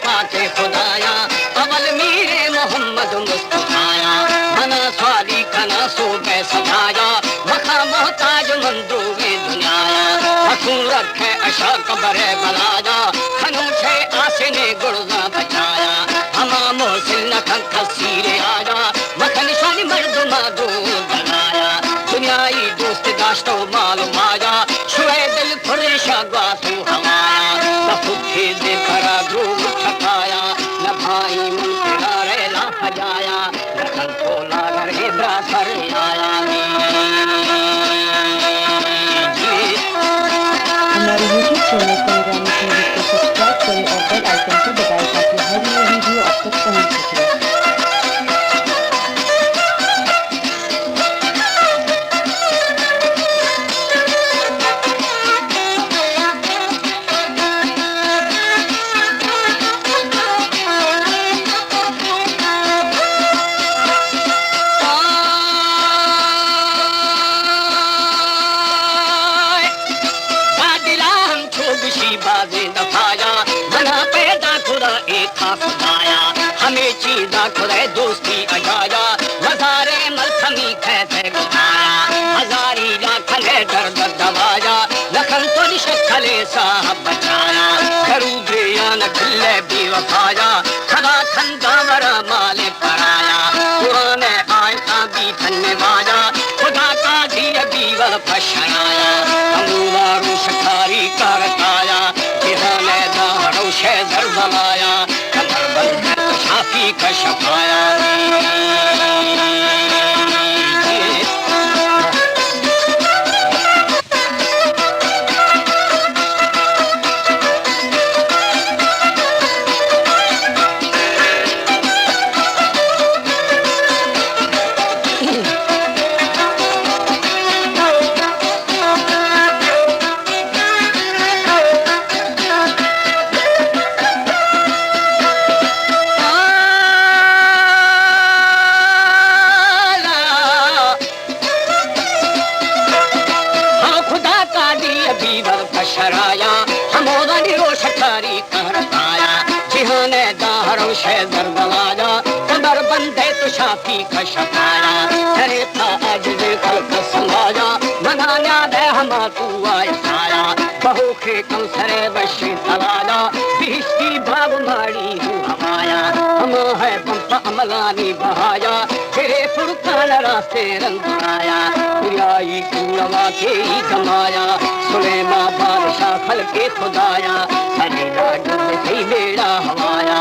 पाके खुदाया अवल मीरे मोहम्मद मुस्तफाया मना स्वाली कना सो कै सजाया मखा मोहताज मंदूगे दुनियाया हसूं रखे अशा कबरे बलाया खनू छे आसने गुर्जा बचाया हमा मोहसिन नखन खसीरे आया मखन शानी मर्दमा दो बनाया दुनियाई दोस्त दाश्तो मालूम आया शुए दिल खुरेशा ग्वासू हमाया बफुखे दे करा ध्रुव छकाया न भाई मुंतरा रेला हजाया न कंटोला घर इब्रा सर आया हमारे YouTube चैनल पंजाबी म्यूजिक को सब्सक्राइब करें और बेल आइकन को दबाएं ताकि हर नई वीडियो आप तक पहुंच सके। बाजे दफाया बना पैदा खुदा एक था खुदाया हमें चीजा खुदा दोस्ती अजाया मजारे मलखमी कैसे गुनाया हजारी लाखने दर्द दबाया लखन तो निशखले साहब बचाया करू बेयान खिले बेवफाया खदा खंदा वरा माले पराया पुराने आयता भी धन्यवादा खुदा का दिया बीवल फशनाया अमूलारू शखारी करताया जिहाने दारों शे दरबलाया कमर बंद शाफी का शफाया शराया हमोदानी रो शठारी करताया जिहाने दारों शे दरबलाया कमर बंदे तो शाफी का शफाया करे था अजरे कल का समाया बनाना दे हमा तू आया बहु के कंसरे बशी तलाया बिस्ती बाब मारी हूँ हमाया हम है पंपा अमलानी बहाया तेरे फुरकान रास्ते रंग आया पुराई कूड़वा के ही कमाया सुलेमा बादशाह खल के खुदाया हरे लाडू से बेड़ा हमाया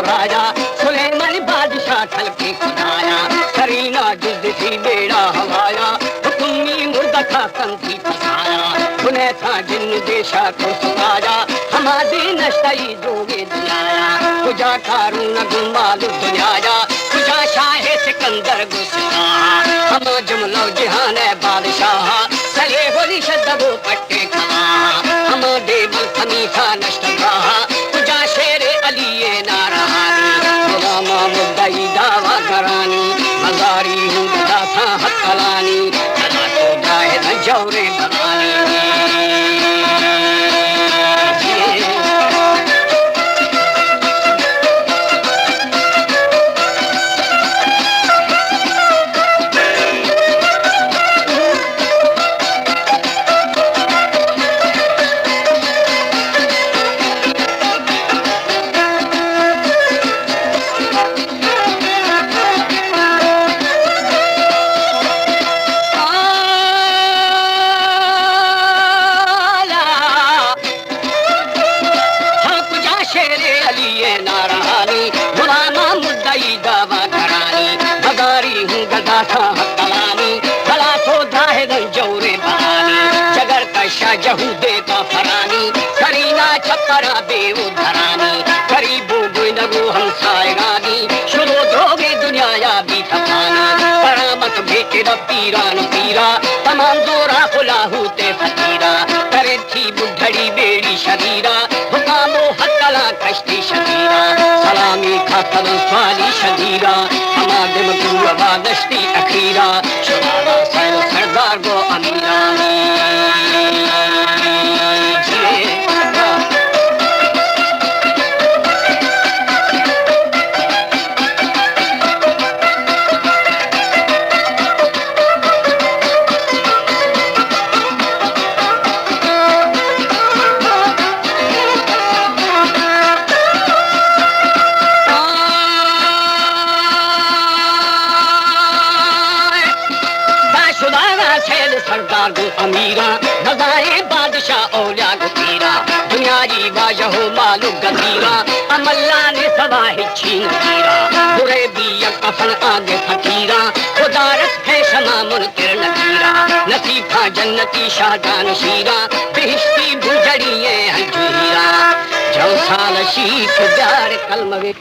सुलेमान बादशाह खल के खुदाया करीना जुद थी बेड़ा हवाया हुक्मी मुर्दा खा कंती फसाया उन्हें था जिन देशा को सुनाया हमारे नशई जोगे दिलाया तुझा कारून गुमालू दुनियाया तुझा शाहे सिकंदर गुस्सा हम जुमलो जहान बादशाह चले होली शब्दो पट्टे खा हम देवल खमीसा नष्टगा तुझा शेर अलिए नारहानी गुलामा मुद्दई दावा करानी मजारी हूँ दासा हकलानी चला तो जाए न जौरे बनानी जहूदे का फरानी करीना छपरा बेउ धरानी करीबू पीरान पीरा तमाम जोरा खुलाहू ते फकीरा करे थी बुढ़ड़ी बेड़ी शरीरा हुकामो हकला कश्ती शरीरा सलामी खातर स्वाली शरीरा हमारे मकुआ वादश्ती अखीरा शुमारा सर सरदार गो अमीरा सरदार गो अमीरा नजाए बादशाह औलिया गो पीरा दुनियारी वाजहो मालू गजीरा अमल्ला ने सवाही छीन पीरा बुरे बिया कफन आगे फकीरा खुदारत है शमा मुनकिर नकीरा नसीफा जन्नती शाहजान शीरा बिहिश्ती बुजड़िए हजूरा जो साल शीख प्यार कलमवे